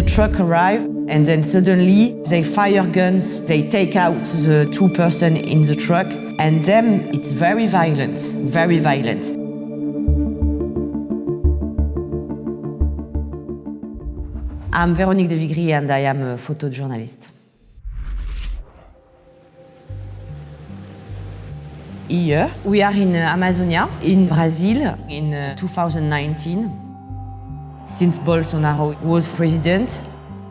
truck arrives, and then suddenly they fire guns, they take out the two person in the truck, and then it's very violent, very violent. I'm Véronique de Viguerie and I am a photojournalist. Here, we are in Amazonia, in Brazil, in 2019. Since Bolsonaro was president,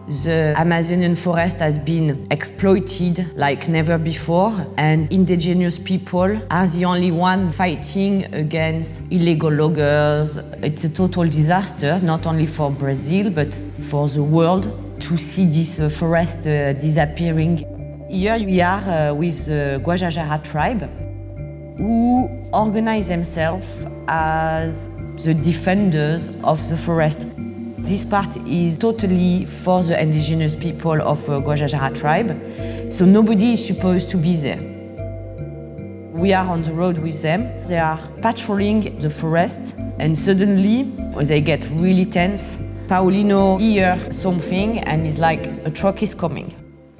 the Amazonian forest has been exploited like never before, and indigenous people are the only ones fighting against illegal loggers. It's a total disaster, not only for Brazil, but for the world, to see this forest disappearing. Here we are with the Guajajara tribe, who organize themselves as the defenders of the forest. This part is totally for the indigenous people of Guajajara tribe, so nobody is supposed to be there. We are on the road with them. They are patrolling the forest, and suddenly they get really tense. Paulino hears something and is like, a truck is coming.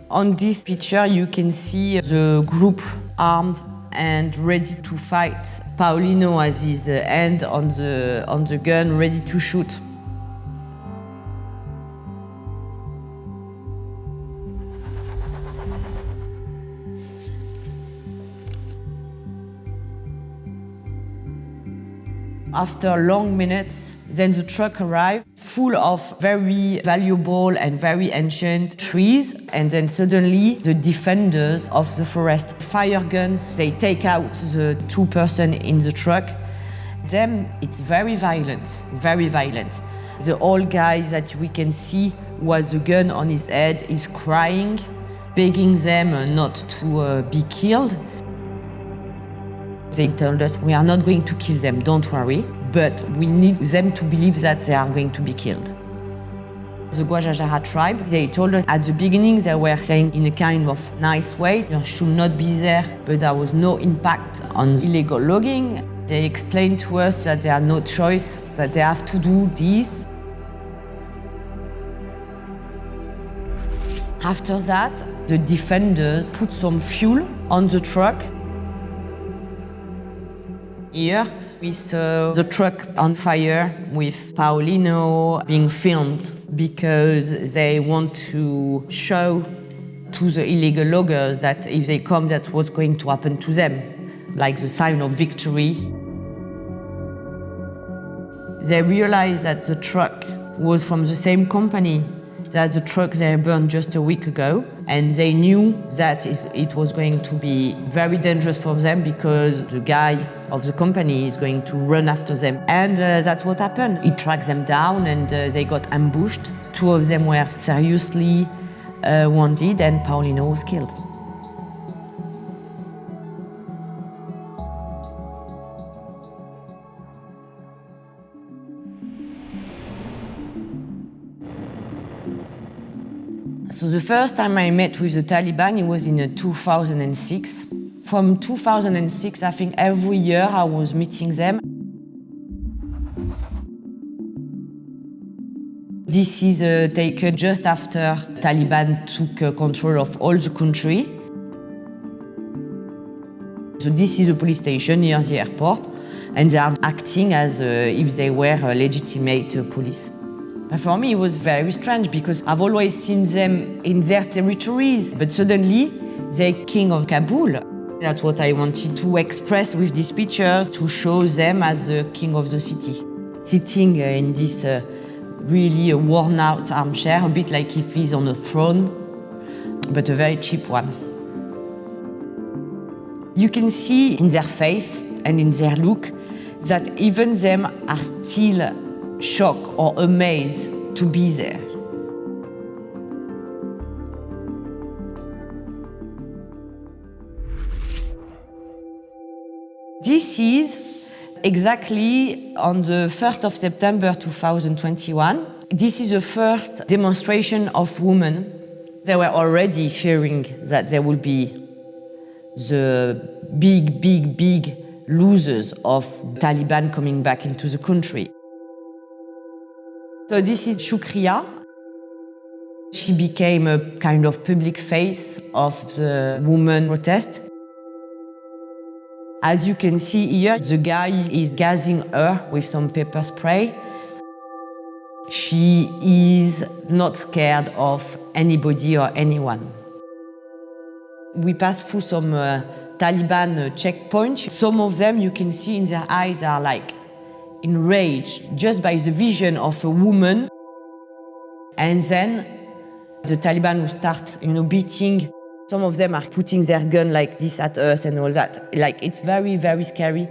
On this picture you can see the group armed and ready to fight. Paulino has his hand on the gun, ready to shoot. After long minutes, then the truck arrived, full of very valuable and very ancient trees, and then suddenly the defenders of the forest fire guns, they take out the two person in the truck. Then it's very violent, very violent. The old guy that we can see who has a gun on his head is crying, begging them not to be killed. They told us, we are not going to kill them, don't worry, but we need them to believe that they are going to be killed. The Guajajara tribe, they told us at the beginning, they were saying in a kind of nice way, you should not be there, but there was no impact on illegal logging. They explained to us that they had no choice, that they have to do this. After that, the defenders put some fuel on the truck. Here we saw the truck on fire with Paulino being filmed because they want to show to the illegal loggers that if they come, that's what's going to happen to them, like the sign of victory. They realized that the truck was from the same company that the truck they burned just a week ago, and they knew that it was going to be very dangerous for them because the guy of the company is going to run after them. And that's what happened. He tracked them down and they got ambushed. Two of them were seriously wounded and Paulino was killed. So the first time I met with the Taliban, it was in 2006. From 2006, I think every year I was meeting them. This is taken just after Taliban took control of all the country. So this is a police station near the airport, and they are acting as if they were a legitimate police. But for me, it was very strange because I've always seen them in their territories, but suddenly they're king of Kabul. That's what I wanted to express with these pictures, to show them as the king of the city. Sitting in this really worn-out armchair, a bit like if he's on a throne, but a very cheap one. You can see in their face and in their look that even them are still shocked or amazed to be there. This is exactly on the 1st of September 2021. This is the first demonstration of women. They were already fearing that there will be the big losers of Taliban coming back into the country. So this is Shukriya. She became a kind of public face of the women protest. As you can see here, the guy is gassing her with some pepper spray. She is not scared of anybody or anyone. We passed through some Taliban checkpoints. Some of them, you can see in their eyes, are like enraged just by the vision of a woman. And then the Taliban will start, beating. Some of them are putting their gun like this at us and all that. Like, it's very, very scary.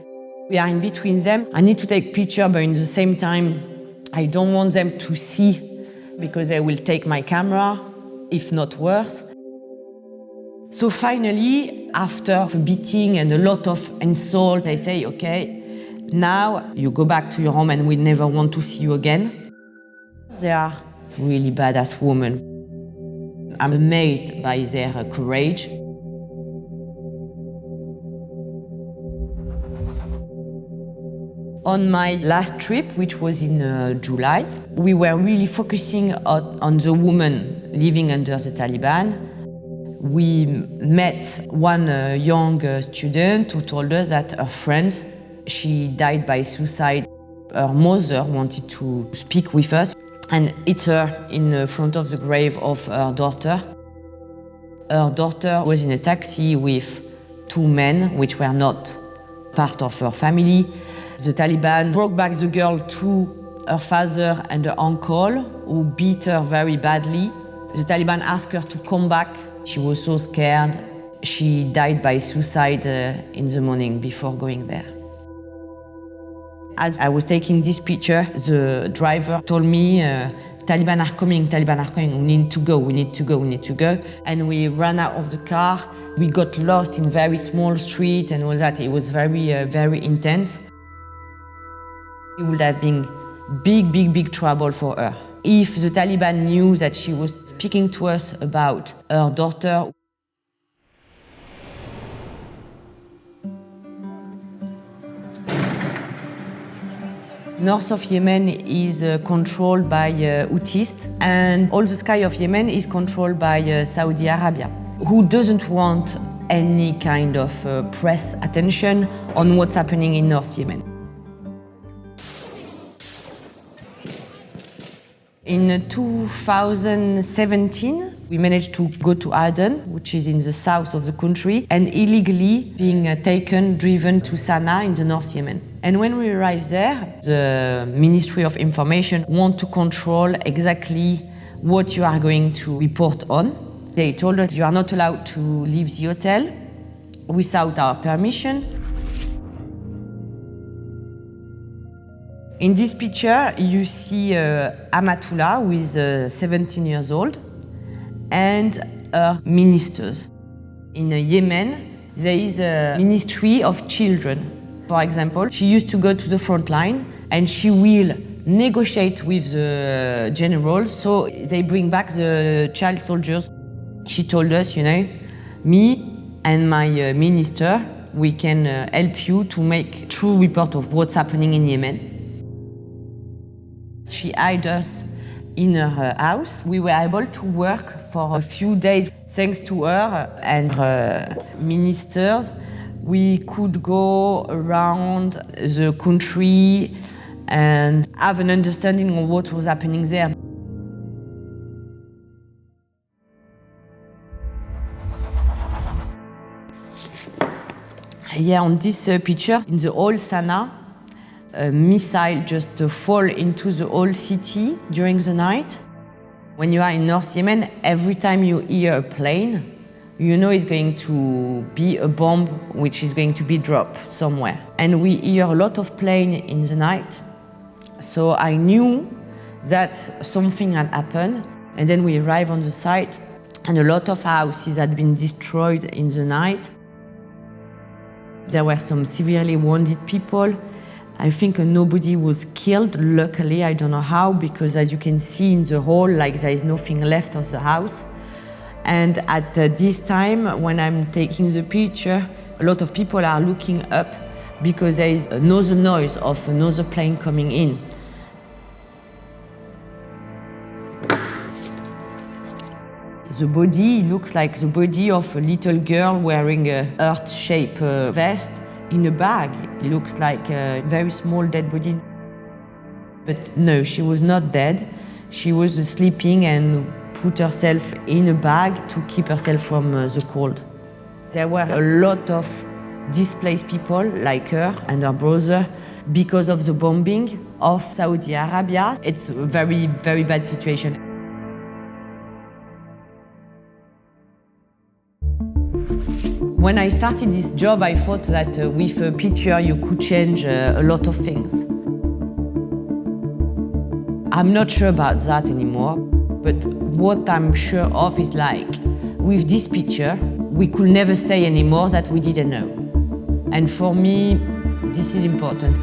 We are in between them. I need to take picture, but in the same time, I don't want them to see because they will take my camera, if not worse. So finally, after the beating and a lot of insult, I say, okay, now you go back to your home and we never want to see you again. They are really badass women. I'm amazed by their courage. On my last trip, which was in July, we were really focusing on the women living under the Taliban. We met one young student who told us that her friend, she died by suicide. Her mother wanted to speak with us and hit her in front of the grave of her daughter. Her daughter was in a taxi with two men, which were not part of her family. The Taliban brought back the girl to her father and her uncle, who beat her very badly. The Taliban asked her to come back. She was so scared. She died by suicide in the morning before going there. As I was taking this picture, the driver told me, Taliban are coming, we need to go. And we ran out of the car. We got lost in very small streets and all that. It was very, very intense. It would have been big trouble for her. If the Taliban knew that she was speaking to us about her daughter. North of Yemen is controlled by Houthis, and all the sky of Yemen is controlled by Saudi Arabia, who doesn't want any kind of press attention on what's happening in North Yemen. In 2017, we managed to go to Aden, which is in the south of the country, and illegally being driven to Sana'a in the North Yemen. And when we arrived there, the Ministry of Information want to control exactly what you are going to report on. They told us you are not allowed to leave the hotel without our permission. In this picture, you see Amatullah, who is 17 years old, and her ministers. In Yemen, there is a Ministry of Children. For example, she used to go to the front line and she will negotiate with the general, so they bring back the child soldiers. She told us, me and my minister, we can help you to make true report of what's happening in Yemen. She hired us in her house. We were able to work for a few days. Thanks to her and her ministers, we could go around the country and have an understanding of what was happening there. Here on this picture, in the whole Sana'a, a missile just fall into the whole city during the night. When you are in North Yemen, every time you hear a plane, you know it's going to be a bomb which is going to be dropped somewhere. And we hear a lot of planes in the night. So I knew that something had happened. And then we arrived on the site and a lot of houses had been destroyed in the night. There were some severely wounded people. I think nobody was killed, luckily, I don't know how, because as you can see in the hall, there is nothing left of the house. And at this time, when I'm taking the picture, a lot of people are looking up because there is another noise of another plane coming in. The body looks like the body of a little girl wearing a heart-shaped vest in a bag. It looks like a very small dead body. But no, she was not dead. She was sleeping and put herself in a bag to keep herself from the cold. There were a lot of displaced people like her and her brother because of the bombing of Saudi Arabia. It's a very, very bad situation. When I started this job, I thought that with a picture you could change a lot of things. I'm not sure about that anymore, but what I'm sure of is like, with this picture, we could never say anymore that we didn't know. And for me, this is important.